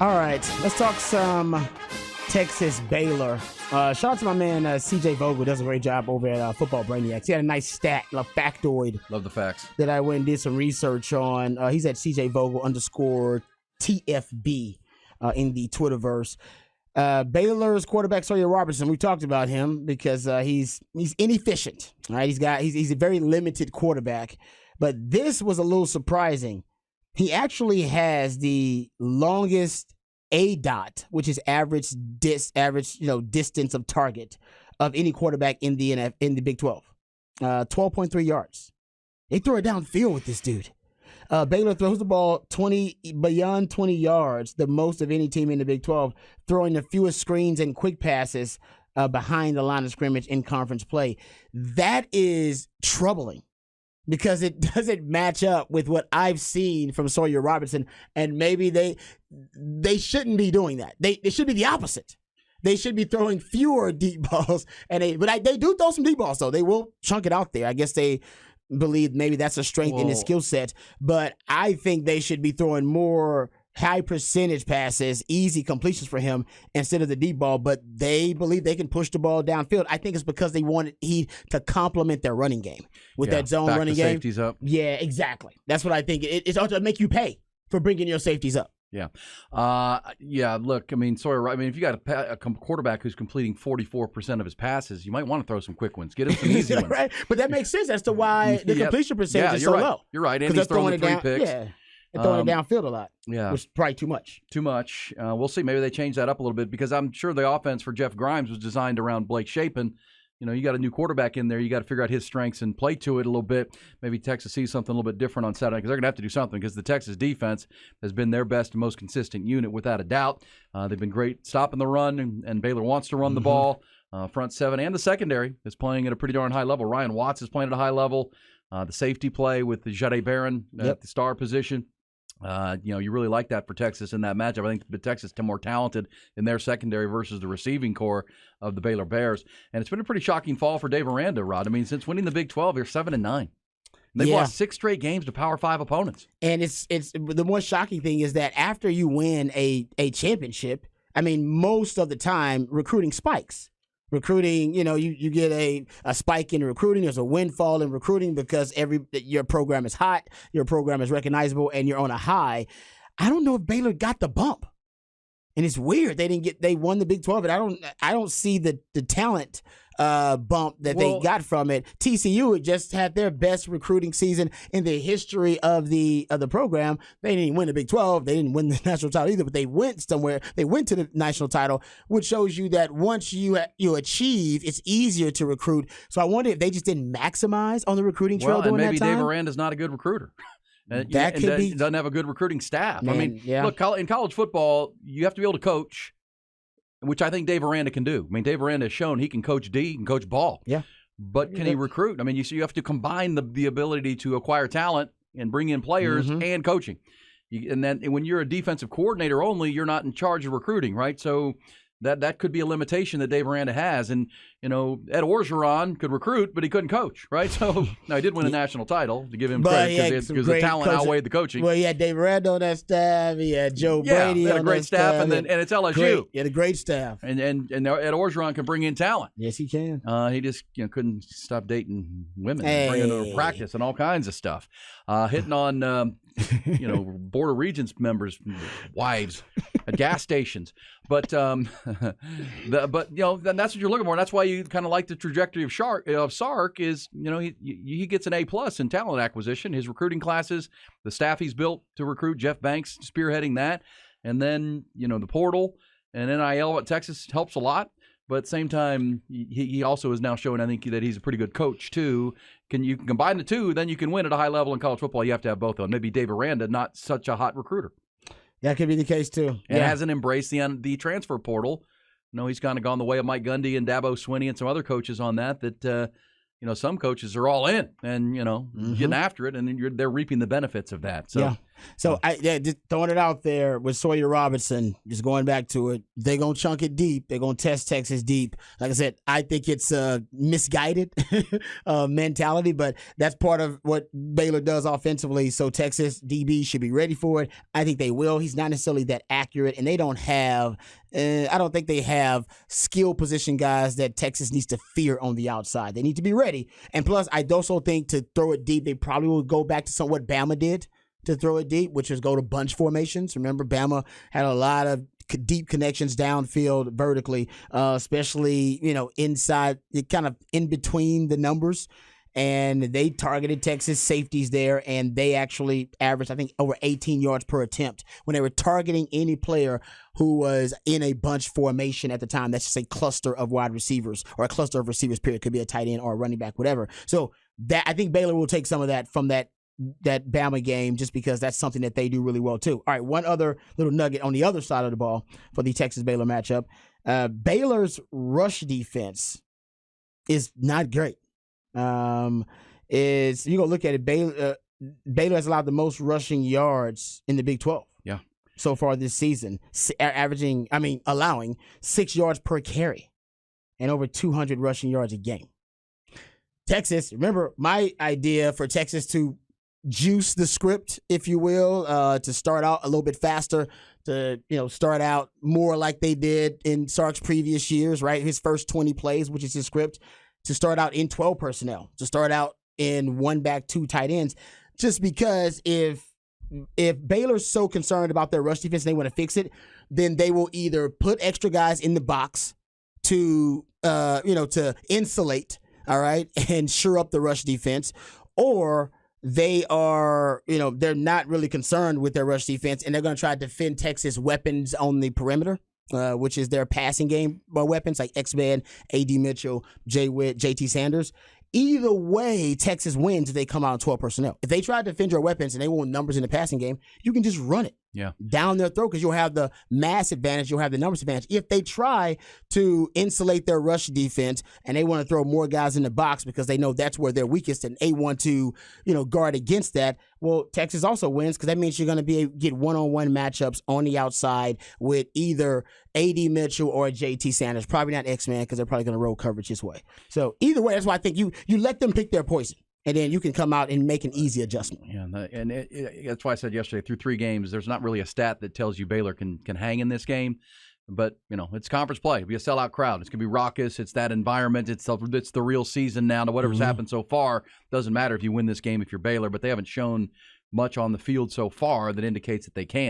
All right, let's talk some Texas Baylor. Shout out to my man CJ Vogel, does a great job over at Football Brainiacs. He had a nice stat, a factoid. Love the facts. That I went and did some research on. He's at CJ Vogel _TFB in the Twitterverse. Baylor's quarterback Sawyer Robertson. We talked about him because he's inefficient. Right, he's a very limited quarterback. But this was a little surprising. He actually has the longest ADOT, which is average distance of target of any quarterback in the Big 12. 12.3 yards. They throw it downfield with this dude. Baylor throws the ball beyond 20 yards, the most of any team in the Big 12, throwing the fewest screens and quick passes behind the line of scrimmage in conference play. That is troubling, because it doesn't match up with what I've seen from Sawyer Robertson, and maybe they shouldn't be doing that. They should be the opposite. They should be throwing fewer deep balls, but they do throw some deep balls, though. They will chunk it out there. I guess they believe maybe that's a strength in his skill set, but I think they should be throwing more high percentage passes, easy completions for him instead of the deep ball, but they believe they can push the ball downfield. I think it's because they wanted to complement their running game with that zone running game. Safeties up. Yeah, exactly. That's what I think. It's ought to make you pay for bringing your safeties up. Yeah. Look, I mean, Sawyer, if you got a quarterback who's completing 44% of his passes, you might want to throw some quick ones. Get him some easy ones. Right? But that makes sense as to why the completion percentage is so low. You're right. And he's throwing the 3 picks. Yeah. And throwing it downfield a lot. Yeah. Which is probably too much. Too much. We'll see. Maybe they change that up a little bit, because I'm sure the offense for Jeff Grimes was designed around Blake Shapen. You got a new quarterback in there. You got to figure out his strengths and play to it a little bit. Maybe Texas sees something a little bit different on Saturday, because they're going to have to do something, because the Texas defense has been their best and most consistent unit without a doubt. They've been great stopping the run, and Baylor wants to run the ball. Front seven and the secondary is playing at a pretty darn high level. Ryan Watts is playing at a high level. The safety play with the Jade Barron at the star position. You really like that for Texas in that matchup. I think the Texas is more talented in their secondary versus the receiving core of the Baylor Bears. And it's been a pretty shocking fall for Dave Aranda, Rod. I mean, since winning the Big 12, they're 7-9. They've lost 6 straight games to Power 5 opponents. And it's the more shocking thing is that after you win a championship, I mean, most of the time recruiting spikes. Recruiting, you get a spike in recruiting. There's a windfall in recruiting because your program is hot, your program is recognizable, and you're on a high. I don't know if Baylor got the bump, and it's weird they won the Big 12, but I don't see the talent bump that they got from it. TCU had just had their best recruiting season in the history of the program. They didn't win the Big 12. They didn't win the national title either, but they went somewhere. They went to the national title, which shows you that once you achieve, it's easier to recruit. So I wonder if they just didn't maximize on the recruiting trail during that time. Maybe Dave Aranda's not a good recruiter. That could be. Doesn't have a good recruiting staff. Man, look, in college football, you have to be able to coach, which I think Dave Aranda can do. I mean, Dave Aranda has shown he can coach D, he can coach ball. Yeah. But can he recruit? I mean, you have to combine the ability to acquire talent and bring in players and coaching. And then when you're a defensive coordinator only, you're not in charge of recruiting, right? So that could be a limitation that Dave Aranda has. And, Ed Orgeron could recruit, but he couldn't coach, right? So, now he did win a national title, to give him credit, because the talent outweighed the coaching. Well, he had Dave Aranda on that staff. He had Joe Brady he had on a great that staff. And it's LSU. He had a great staff. And Ed Orgeron can bring in talent. Yes, he can. He just couldn't stop dating women, and bringing them to practice and all kinds of stuff. Hitting on, Board of Regents members' wives at gas stations. But that's what you're looking for. And that's why you kind of like the trajectory of Sark is, he gets an A+ in talent acquisition. His recruiting classes, the staff he's built to recruit, Jeff Banks spearheading that. And then, the portal and NIL at Texas helps a lot. But at the same time, he also is now showing, I think, that he's a pretty good coach, too. You can combine the two, then you can win at a high level in college football. You have to have both of them. Maybe Dave Aranda, not such a hot recruiter. That could be the case, too. And hasn't embraced the transfer portal. He's kind of gone the way of Mike Gundy and Dabo Swinney and some other coaches on that some coaches are all in and, getting after it, and they're reaping the benefits of that. So So just throwing it out there with Sawyer Robertson, just going back to it, they're going to chunk it deep. They're going to test Texas deep. Like I said, I think it's a misguided mentality, but that's part of what Baylor does offensively. So Texas DB should be ready for it. I think they will. He's not necessarily that accurate, and they don't have I don't think they have skill position guys that Texas needs to fear on the outside. They need to be ready. And plus, I also think to throw it deep, they probably will go back to what Bama did to throw it deep, which is go to bunch formations. Remember, Bama had a lot of deep connections downfield vertically, especially, inside, kind of in between the numbers. And they targeted Texas safeties there, and they actually averaged, I think, over 18 yards per attempt when they were targeting any player who was in a bunch formation at the time. That's just a cluster of wide receivers, or a cluster of receivers, period. Could be a tight end or a running back, whatever. So that I think Baylor will take some of that from that Bama game, just because that's something that they do really well too. All right, one other little nugget on the other side of the ball for the Texas-Baylor matchup. Baylor's rush defense is not great. Is you go look at it, Baylor has allowed the most rushing yards in the Big 12. Yeah. So far this season, allowing 6 yards per carry and over 200 rushing yards a game. Texas, remember my idea for Texas to juice the script, if you will, to start out a little bit faster, to start out more like they did in Sark's previous years, right? His first 20 plays, which is his script, to start out in 12 personnel, to start out in 1 back, 2 tight ends, just because if Baylor's so concerned about their rush defense and they want to fix it, then they will either put extra guys in the box to insulate, all right, and shore up the rush defense, or they are, they're not really concerned with their rush defense, and they're going to try to defend Texas weapons on the perimeter, which is their passing game weapons like X-Man, A.D. Mitchell, Jay Witt, J.T. Sanders. Either way, Texas wins if they come out in 12 personnel. If they try to defend your weapons and they want numbers in the passing game, you can just run it down their throat, because you'll have the mass advantage, you'll have the numbers advantage. If they try to insulate their rush defense and they want to throw more guys in the box because they know that's where they're weakest and they want to, guard against that, well, Texas also wins, because that means you're going to get one-on-one matchups on the outside with either A.D. Mitchell or J.T. Sanders. Probably not X-Man, because they're probably going to roll coverage his way. So either way, that's why I think you let them pick their poison, and then you can come out and make an easy adjustment. Yeah, and that's why I said yesterday, through 3 games, there's not really a stat that tells you Baylor can hang in this game. But, it's conference play. It'll be a sellout crowd. It's going to be raucous. It's that environment. It's the real season now. To whatever's happened so far, doesn't matter if you win this game if you're Baylor, but they haven't shown much on the field so far that indicates that they can.